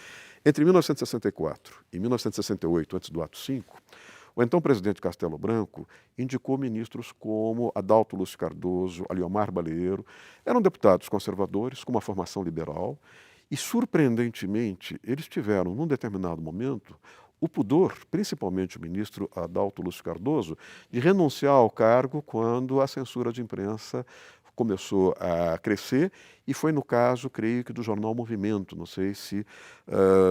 Entre 1964 e 1968, antes do ato 5, o então presidente Castelo Branco indicou ministros como Adalto Lúcio Cardoso, Aliomar Baleiro. Eram deputados conservadores com uma formação liberal e, surpreendentemente, eles tiveram, num determinado momento, o pudor, principalmente o ministro Adalto Lúcio Cardoso, de renunciar ao cargo quando a censura de imprensa começou a crescer e foi no caso, creio que, do jornal Movimento. Não sei se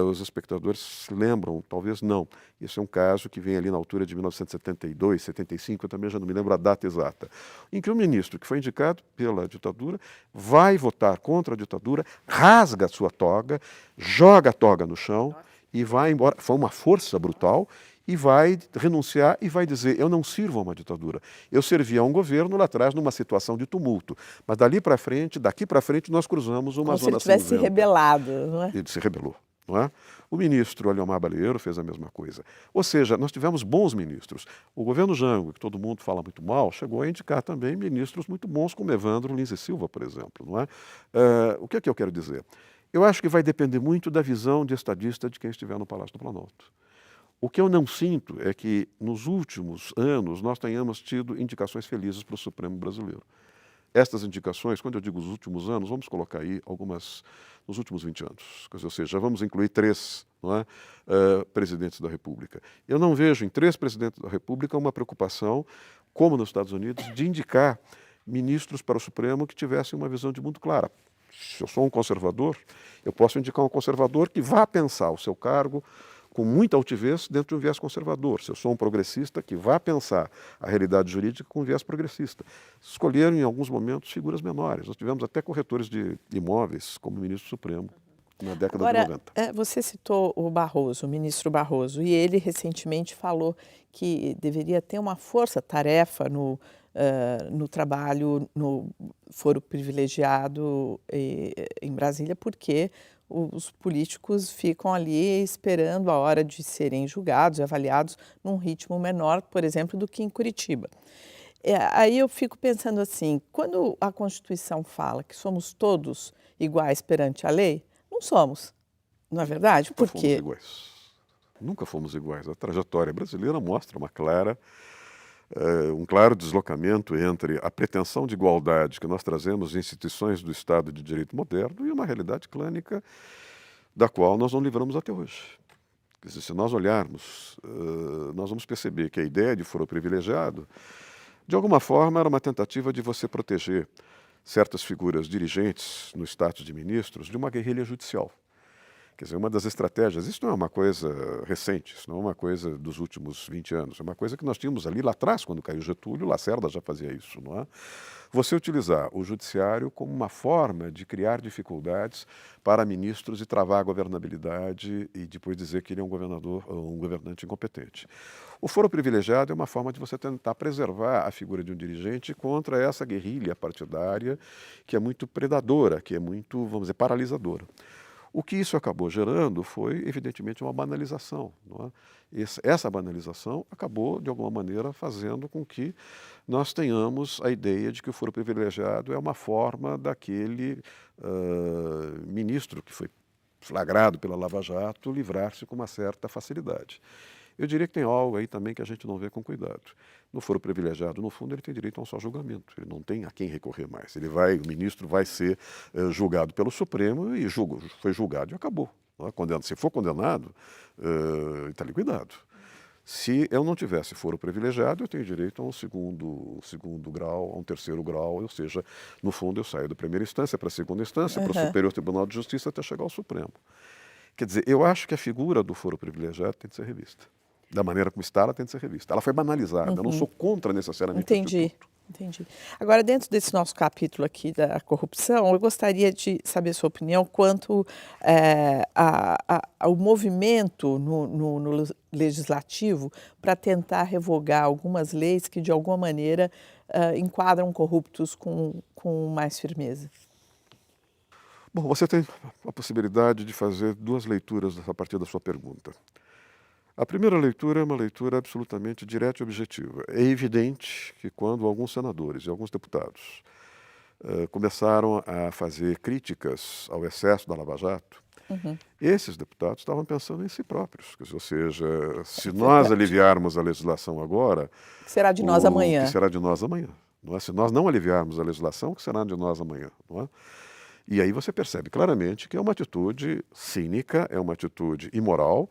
os espectadores se lembram, talvez não. Esse é um caso que vem ali na altura de 1972, 75, eu também já não me lembro a data exata, em que o ministro que foi indicado pela ditadura vai votar contra a ditadura, rasga a sua toga, joga a toga no chão e vai embora. Foi uma força brutal. E vai renunciar e vai dizer: eu não sirvo a uma ditadura. Eu servi a um governo lá atrás numa situação de tumulto. Mas daqui para frente, nós cruzamos uma Como se ele zona tivesse se cinzenta. rebelado, não é? Ele se rebelou. Não é? O ministro Aliomar Baleiro fez a mesma coisa. Ou seja, nós tivemos bons ministros. O governo Jango, que todo mundo fala muito mal, chegou a indicar também ministros muito bons, como Evandro Lins e Silva, por exemplo. Não é? O que é que eu quero dizer? Eu acho que vai depender muito da visão de estadista de quem estiver no Palácio do Planalto. O que eu não sinto é que, nos últimos anos, nós tenhamos tido indicações felizes para o Supremo brasileiro. Estas indicações, quando eu digo os últimos anos, vamos colocar aí algumas nos últimos 20 anos. Ou seja, já vamos incluir 3, não é, presidentes da República. Eu não vejo em 3 presidentes da República uma preocupação, como nos Estados Unidos, de indicar ministros para o Supremo que tivessem uma visão de mundo clara. Se eu sou um conservador, eu posso indicar um conservador que vá pensar o seu cargo com muita altivez dentro de um viés conservador. Se eu sou um progressista, que vá pensar a realidade jurídica com um viés progressista. Escolheram, em alguns momentos, figuras menores. Nós tivemos até corretores de imóveis como ministro supremo na década de 90. Você citou o Barroso, o ministro Barroso, e ele recentemente falou que deveria ter uma força-tarefa no trabalho, no foro privilegiado em Brasília, porque os políticos ficam ali esperando a hora de serem julgados e avaliados num ritmo menor, por exemplo, do que em Curitiba. Aí eu fico pensando assim, quando a Constituição fala que somos todos iguais perante a lei, não somos, não é verdade? Nunca fomos iguais. Nunca fomos iguais. A trajetória brasileira mostra um claro deslocamento entre a pretensão de igualdade que nós trazemos em instituições do Estado de Direito moderno e uma realidade clânica da qual nós não livramos até hoje. Quer dizer, se nós olharmos, nós vamos perceber que a ideia de foro privilegiado, de alguma forma, era uma tentativa de você proteger certas figuras dirigentes no status de ministros de uma guerrilha judicial. Quer dizer, uma das estratégias, isso não é uma coisa recente, isso não é uma coisa dos últimos 20 anos, é uma coisa que nós tínhamos ali lá atrás, quando caiu Getúlio, Lacerda já fazia isso, não é? Você utilizar o judiciário como uma forma de criar dificuldades para ministros e travar a governabilidade e depois dizer que ele é um governante incompetente. O foro privilegiado é uma forma de você tentar preservar a figura de um dirigente contra essa guerrilha partidária que é muito predadora, que é muito, vamos dizer, paralisadora. O que isso acabou gerando foi, evidentemente, uma banalização. Não é? Essa banalização acabou, de alguma maneira, fazendo com que nós tenhamos a ideia de que o foro privilegiado é uma forma daquele ministro que foi flagrado pela Lava Jato livrar-se com uma certa facilidade. Eu diria que tem algo aí também que a gente não vê com cuidado. No foro privilegiado, no fundo, ele tem direito a um só julgamento. Ele não tem a quem recorrer mais. O ministro vai ser julgado pelo Supremo e foi julgado e acabou. Não é? Se for condenado, está liquidado. Se eu não tivesse foro privilegiado, eu tenho direito a um segundo grau, a um terceiro grau, ou seja, no fundo eu saio da primeira instância para a segunda instância, para o Superior Tribunal de Justiça até chegar ao Supremo. Quer dizer, eu acho que a figura do foro privilegiado tem de ser revista. Da maneira como está, ela tem de ser revista. Ela foi banalizada, eu não sou contra necessariamente o instituto. Entendi. Agora, dentro desse nosso capítulo aqui da corrupção, eu gostaria de saber a sua opinião quanto ao movimento no legislativo para tentar revogar algumas leis que, de alguma maneira, enquadram corruptos com mais firmeza. Bom, você tem a possibilidade de fazer 2 leituras a partir da sua pergunta. A primeira leitura é uma leitura absolutamente direta e objetiva. É evidente que quando alguns senadores e alguns deputados começaram a fazer críticas ao excesso da Lava Jato, esses deputados estavam pensando em si próprios. Ou seja, se nós aliviarmos a legislação agora... O que será de nós amanhã? O que será de nós amanhã? Não é? Se nós não aliviarmos a legislação, o que será de nós amanhã? Não é? E aí você percebe claramente que é uma atitude cínica, é uma atitude imoral,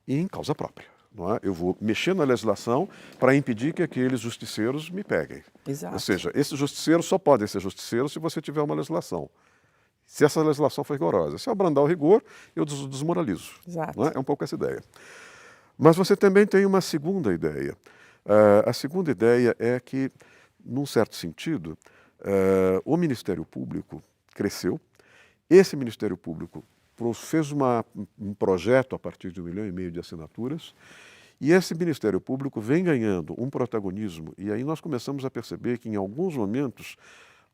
e em causa própria. não é? Eu vou mexer na legislação para impedir que aqueles justiceiros me peguem. Exato. Ou seja, esses justiceiros só podem ser justiceiros se você tiver uma legislação. Se essa legislação for rigorosa. Se eu abrandar o rigor, eu desmoralizo. Exato. Não é? É um pouco essa ideia. Mas você também tem uma segunda ideia. A segunda ideia é que, num certo sentido, o Ministério Público cresceu. Esse Ministério Público fez um projeto a partir de 1,5 milhão de assinaturas, e esse Ministério Público vem ganhando um protagonismo, e aí nós começamos a perceber que, em alguns momentos,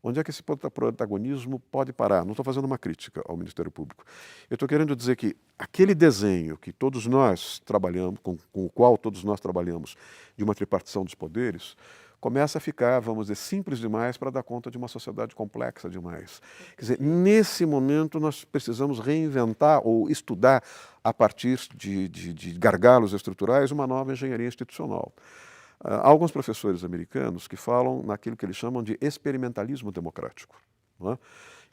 onde é que esse protagonismo pode parar? Não estou fazendo uma crítica ao Ministério Público. Eu estou querendo dizer que aquele desenho que todos nós trabalhamos, com o qual todos nós trabalhamos, de uma tripartição dos poderes, começa a ficar, vamos dizer, simples demais para dar conta de uma sociedade complexa demais. Quer dizer, nesse momento nós precisamos reinventar ou estudar, a partir de gargalos estruturais, uma nova engenharia institucional. Há alguns professores americanos que falam naquilo que eles chamam de experimentalismo democrático. Não é?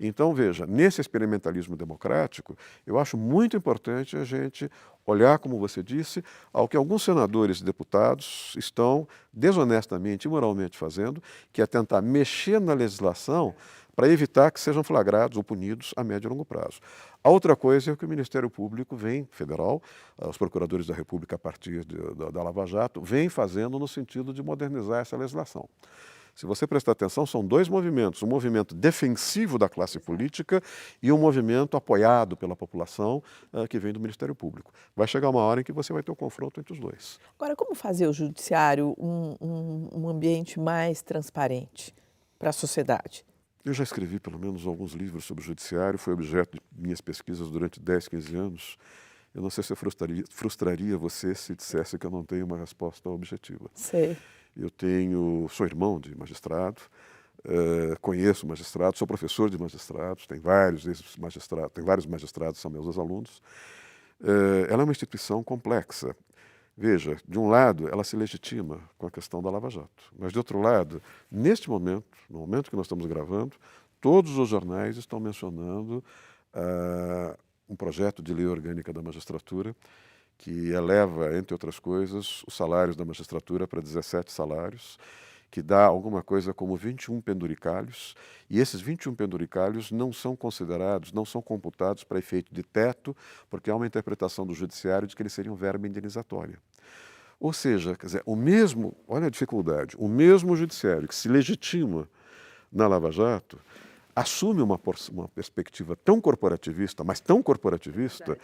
Então, veja, nesse experimentalismo democrático, eu acho muito importante a gente olhar, como você disse, ao que alguns senadores e deputados estão desonestamente e moralmente fazendo, que é tentar mexer na legislação para evitar que sejam flagrados ou punidos a médio e longo prazo. A outra coisa é que o Ministério Público federal, os procuradores da República a partir da Lava Jato, vem fazendo no sentido de modernizar essa legislação. Se você prestar atenção, são dois movimentos, um movimento defensivo da classe política e um movimento apoiado pela população que vem do Ministério Público. Vai chegar uma hora em que você vai ter um confronto entre os dois. Agora, como fazer o judiciário um ambiente mais transparente para a sociedade? Eu já escrevi pelo menos alguns livros sobre o judiciário, foi objeto de minhas pesquisas durante 10, 15 anos. Eu não sei se eu frustraria você se dissesse que eu não tenho uma resposta objetiva. Sei. Sou irmão de magistrado, conheço magistrados, sou professor de magistrados, tem vários magistrados que são meus alunos. Ela é uma instituição complexa. Veja, de um lado, ela se legitima com a questão da Lava Jato, mas de outro lado, neste momento, no momento que nós estamos gravando, todos os jornais estão mencionando um projeto de lei orgânica da magistratura que eleva, entre outras coisas, os salários da magistratura para 17 salários, que dá alguma coisa como 21 penduricalhos, e esses 21 penduricalhos não são considerados, não são computados para efeito de teto, porque há uma interpretação do judiciário de que eles seriam verba indenizatória. Ou seja, quer dizer, olha a dificuldade, o mesmo judiciário que se legitima na Lava Jato, assume uma perspectiva tão corporativista, mas tão corporativista,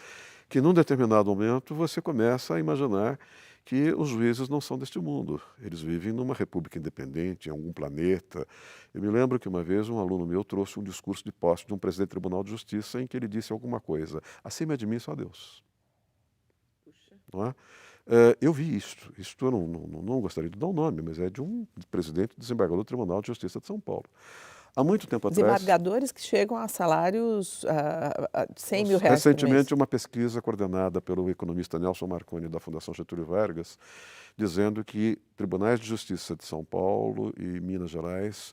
que num determinado momento você começa a imaginar que os juízes não são deste mundo. Eles vivem numa república independente, em algum planeta. Eu me lembro que uma vez um aluno meu trouxe um discurso de posse de um presidente do Tribunal de Justiça em que ele disse alguma coisa: acima de mim só Deus. Não é? Eu vi isto eu não gostaria de dar o nome, mas é de um presidente desembargador do Tribunal de Justiça de São Paulo. Há muito tempo atrás... Desembargadores que chegam a salários de 100 mil reais por mês. Recentemente, uma pesquisa coordenada pelo economista Nelson Marconi, da Fundação Getúlio Vargas, dizendo que tribunais de justiça de São Paulo e Minas Gerais,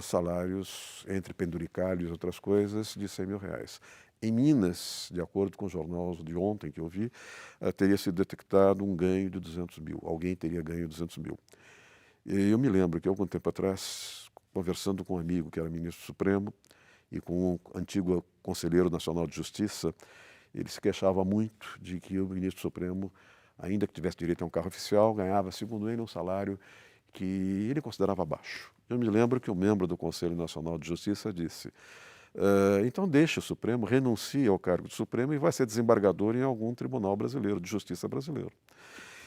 salários entre penduricalhos e outras coisas, de 100 mil reais. Em Minas, de acordo com o jornal de ontem que eu vi, teria sido detectado um ganho de 200 mil. Alguém teria ganho 200 mil. E eu me lembro que, algum tempo atrás, conversando com um amigo que era ministro supremo e com um antigo conselheiro nacional de justiça, ele se queixava muito de que o ministro supremo, ainda que tivesse direito a um carro oficial, ganhava, segundo ele, um salário que ele considerava baixo. Eu me lembro que um membro do Conselho Nacional de Justiça disse: então deixe o Supremo, renuncie ao cargo de Supremo e vai ser desembargador em algum tribunal brasileiro, de justiça brasileiro.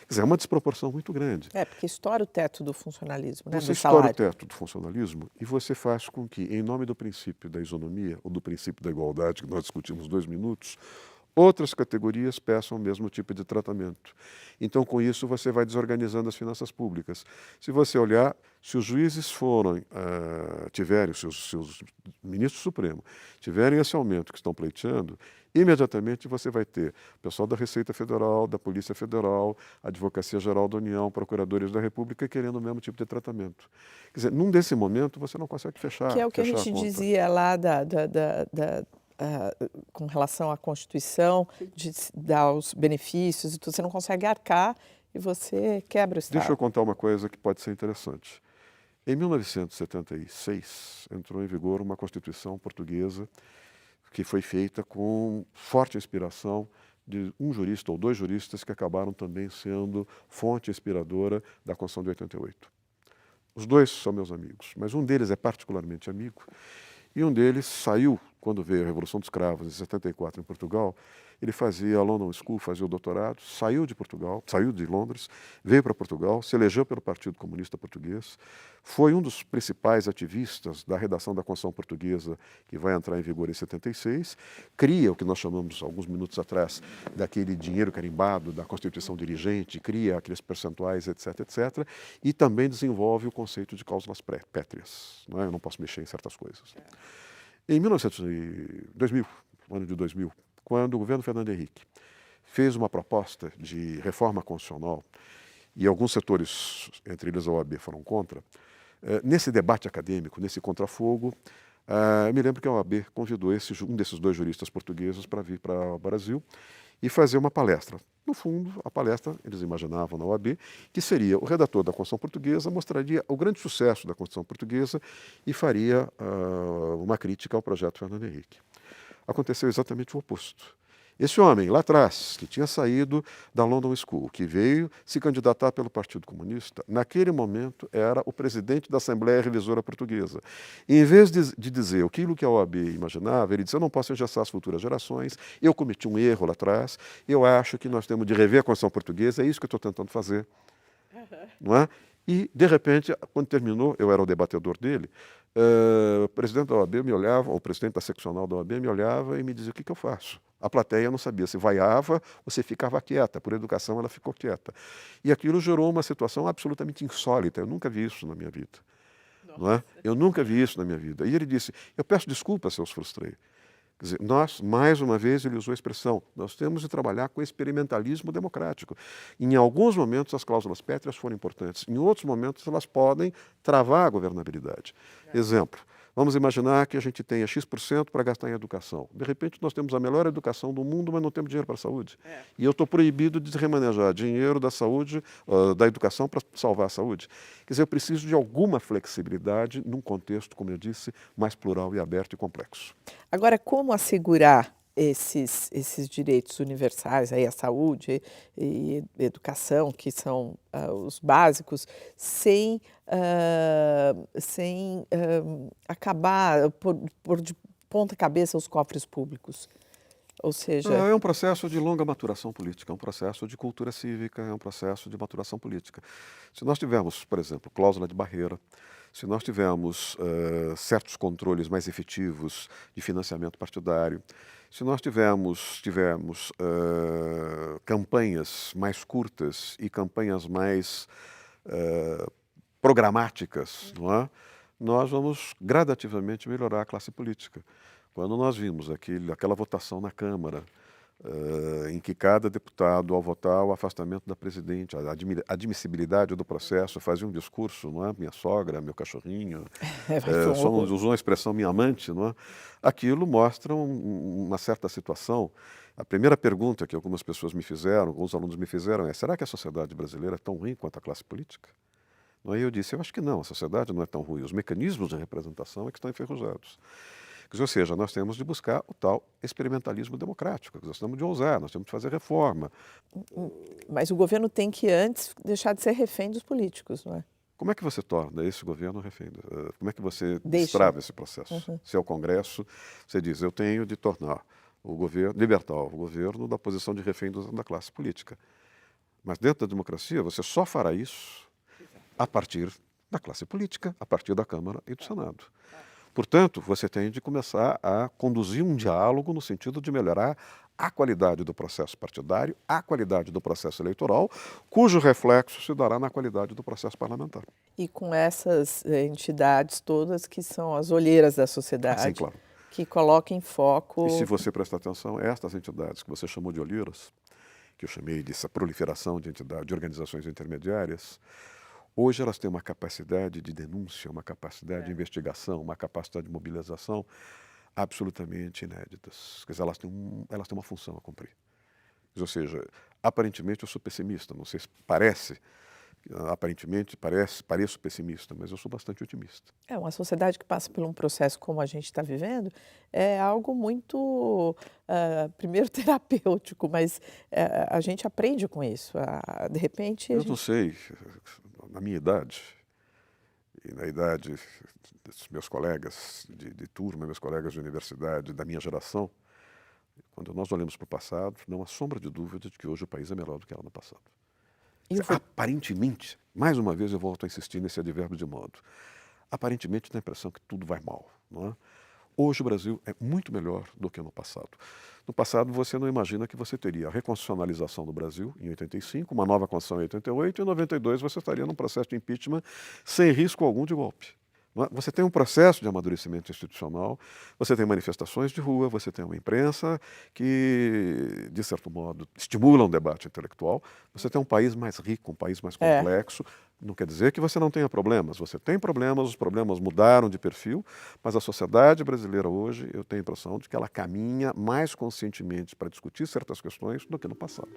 Quer dizer, é uma desproporção muito grande. Porque estoura o teto do funcionalismo, né? Você estoura o teto do funcionalismo e você faz com que, em nome do princípio da isonomia ou do princípio da igualdade, que nós discutimos 2 minutos, outras categorias peçam o mesmo tipo de tratamento. Então, com isso, você vai desorganizando as finanças públicas. Se você olhar, se os juízes tiverem, se os ministros supremos tiverem esse aumento que estão pleiteando, imediatamente você vai ter o pessoal da Receita Federal, da Polícia Federal, Advocacia Geral da União, procuradores da República querendo o mesmo tipo de tratamento. Quer dizer, num desse momento você não consegue fechar. Que é o que a gente dizia lá com relação à Constituição, de dar os benefícios e tudo, você não consegue arcar e você quebra o Estado. Deixa eu contar uma coisa que pode ser interessante. Em 1976, entrou em vigor uma Constituição portuguesa que foi feita com forte inspiração de um jurista ou dois juristas que acabaram também sendo fonte inspiradora da Constituição de 88. Os dois são meus amigos, mas um deles é particularmente amigo, e um deles saiu, quando veio a Revolução dos Cravos, em 74, em Portugal. Ele fazia a London School, fazia o doutorado, saiu de Portugal, saiu de Londres, veio para Portugal, se elegeu pelo Partido Comunista Português, foi um dos principais ativistas da redação da Constituição Portuguesa, que vai entrar em vigor em 76, cria o que nós chamamos, alguns minutos atrás, daquele dinheiro carimbado, da Constituição dirigente, cria aqueles percentuais, etc., etc., e também desenvolve o conceito de cláusulas pétreas. Não é? Eu não posso mexer em certas coisas. Em 2000, no ano de 2000, quando o governo Fernando Henrique fez uma proposta de reforma constitucional, e alguns setores, entre eles a OAB, foram contra, nesse debate acadêmico, nesse contrafogo, eu me lembro que a OAB convidou um desses dois juristas portugueses para vir para o Brasil e fazer uma palestra. No fundo, a palestra, eles imaginavam na OAB, que seria o redator da Constituição Portuguesa, mostraria o grande sucesso da Constituição Portuguesa e faria uma crítica ao projeto Fernando Henrique. Aconteceu exatamente o oposto. Esse homem, lá atrás, que tinha saído da London School, que veio se candidatar pelo Partido Comunista, naquele momento era o presidente da Assembleia Revisora Portuguesa. E, em vez de dizer aquilo que a OAB imaginava, ele disse: eu não posso engessar as futuras gerações, eu cometi um erro lá atrás, eu acho que nós temos de rever a Constituição Portuguesa, é isso que eu estou tentando fazer. Não é? E, de repente, quando terminou, eu era o debatedor dele, o presidente da OAB me olhava, o presidente da seccional da OAB me olhava e me dizia: o que eu faço? A plateia não sabia se vaiava ou se ficava quieta. Por educação, ela ficou quieta. E aquilo gerou uma situação absolutamente insólita. Eu nunca vi isso na minha vida. Não é? Eu nunca vi isso na minha vida. E ele disse: eu peço desculpas se eu os frustrei. Quer dizer, nós, mais uma vez, ele usou a expressão, nós temos de trabalhar com experimentalismo democrático. Em alguns momentos as cláusulas pétreas foram importantes, em outros momentos elas podem travar a governabilidade. Exemplo, vamos imaginar que a gente tenha X% para gastar em educação. De repente nós temos a melhor educação do mundo, mas não temos dinheiro para a saúde. E eu estou proibido de remanejar dinheiro da saúde, da educação para salvar a saúde. Quer dizer, eu preciso de alguma flexibilidade num contexto, como eu disse, mais plural e aberto e complexo. Agora, como assegurar esses direitos universais, aí, a saúde e educação, que são os básicos, sem acabar, por de ponta cabeça os cofres públicos? Ou seja... É um processo de longa maturação política, é um processo de cultura cívica, é um processo de maturação política. Se nós tivermos, por exemplo, cláusula de barreira, se nós tivermos certos controles mais efetivos de financiamento partidário, se nós tivermos campanhas mais curtas e campanhas mais programáticas, não é? Nós vamos gradativamente melhorar a classe política. Quando nós vimos aquela votação na Câmara, em que cada deputado, ao votar o afastamento da presidente, a admissibilidade do processo, fazia um discurso, não é? Minha sogra, meu cachorrinho, usou a expressão minha amante, não é? Aquilo mostra uma certa situação. A primeira pergunta que algumas pessoas me fizeram, alguns alunos me fizeram é: será que a sociedade brasileira é tão ruim quanto a classe política? Não é? E eu disse: eu acho que não, a sociedade não é tão ruim, os mecanismos de representação é que estão enferrujados. Ou seja, nós temos de buscar o tal experimentalismo democrático, nós temos de ousar, nós temos de fazer reforma. Mas o governo tem que antes deixar de ser refém dos políticos, não é? Como é que você torna esse governo refém? Como é que você destrava esse processo? Se é o Congresso, você diz: eu tenho de tornar o governo, libertar o governo da posição de refém da classe política. Mas dentro da democracia, você só fará isso a partir da classe política, a partir da Câmara e do Senado. Portanto, você tem de começar a conduzir um diálogo no sentido de melhorar a qualidade do processo partidário, a qualidade do processo eleitoral, cujo reflexo se dará na qualidade do processo parlamentar. E com essas entidades todas que são as olheiras da sociedade, sim, claro. Que colocam em foco... E se você prestar atenção, estas entidades que você chamou de olheiras, que eu chamei dessa proliferação de entidades, de organizações intermediárias, hoje elas têm uma capacidade de denúncia, uma capacidade de investigação, uma capacidade de mobilização absolutamente inéditas. Quer dizer, elas têm uma função a cumprir. Ou seja, aparentemente eu sou pessimista, não sei se parece, aparentemente pareço pessimista, mas eu sou bastante otimista. É, uma sociedade que passa por um processo como a gente está vivendo, é algo muito, primeiro terapêutico, mas, a gente aprende com isso, de repente a Eu não gente sei, na minha idade, e na idade dos meus colegas de turma, meus colegas de universidade, da minha geração, quando nós olhamos para o passado, não há sombra de dúvida de que hoje o país é melhor do que era no passado. e o fu Aparentemente, mais uma vez eu volto a insistir nesse advérbio de modo, aparentemente dá a impressão que tudo vai mal, não é? Hoje o Brasil é muito melhor do que no passado. No passado você não imagina que você teria a reconstitucionalização do Brasil em 85, uma nova Constituição em 88 e em 92 você estaria num processo de impeachment sem risco algum de golpe. Não é? Você tem um processo de amadurecimento institucional, você tem manifestações de rua, você tem uma imprensa que, de certo modo, estimula um debate intelectual, você tem um país mais rico, um país mais é. complexo. Não quer dizer que você não tenha problemas, você tem problemas, os problemas mudaram de perfil, mas a sociedade brasileira hoje, eu tenho a impressão de que ela caminha mais conscientemente para discutir certas questões do que no passado.